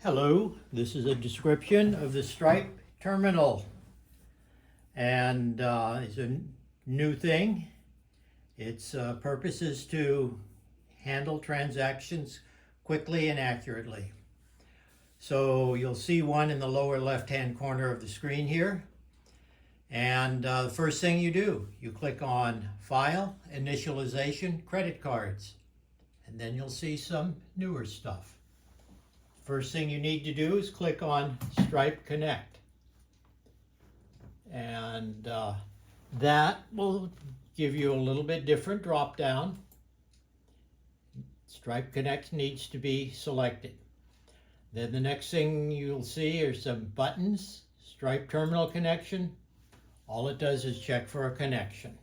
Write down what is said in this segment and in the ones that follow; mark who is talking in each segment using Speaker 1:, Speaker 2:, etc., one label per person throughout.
Speaker 1: Hello, this is a description of the Stripe terminal, and it's a new thing. Its purpose is to handle transactions quickly and accurately. So you'll see one in the lower left-hand corner of the screen here. And the first thing you do, you click on File, Initialization, Credit Cards. And then you'll see some newer stuff. First thing you need to do is click on Stripe Connect. And that will give you a little bit different drop down. Stripe Connect needs to be selected. Then the next thing you'll see are some buttons. Stripe Terminal Connection. All it does is check for a connection.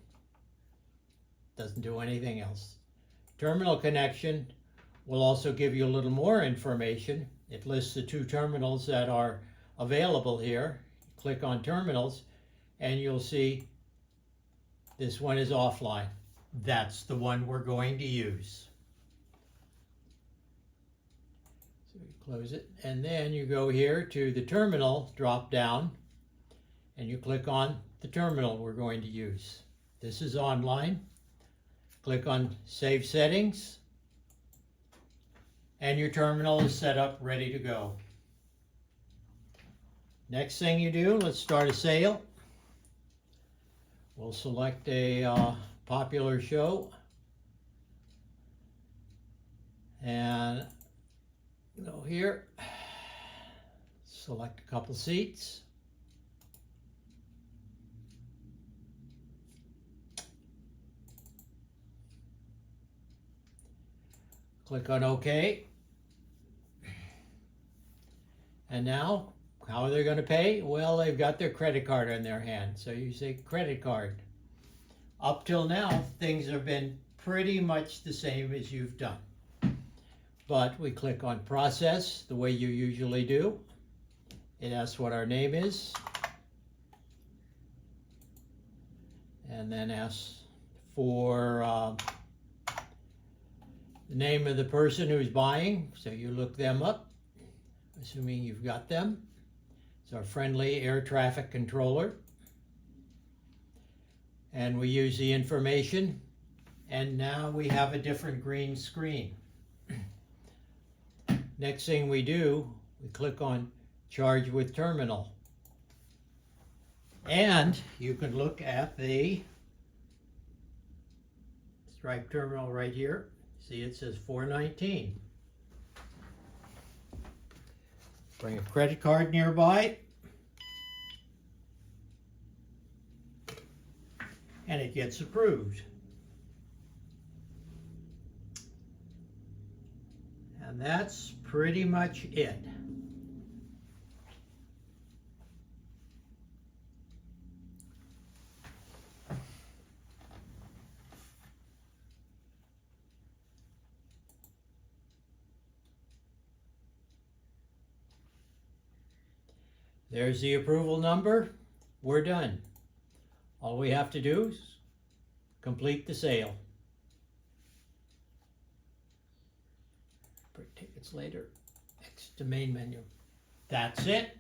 Speaker 1: Doesn't do anything else. Terminal Connection will also give you a little more information. It lists the two terminals that are available here. Click on Terminals and you'll see this one is offline. That's the one we're going to use. So we close it, and then you go here to the terminal drop down and you click on the terminal we're going to use. This is online. Click on Save Settings, and your terminal is set up, ready to go. Next thing you do, let's start a sale. We'll select a popular show and go here, select a couple seats. Click on OK. And now, how are they going to pay? Well, they've got their credit card in their hand. So you say credit card. Up till now, things have been pretty much the same as you've done. But we click on Process the way you usually do. It asks what our name is. And then asks for the name of the person who's buying. So you look them up, assuming you've got them. It's our friendly air traffic controller. And we use the information, and now we have a different green screen. Next thing we do, we click on Charge with Terminal. And you can look at the Stripe terminal right here. See, it says $4.19. Bring a credit card nearby, and it gets approved. And that's pretty much it. There's the approval number. We're done. All we have to do is complete the sale. Print tickets later. Next to main menu. That's it.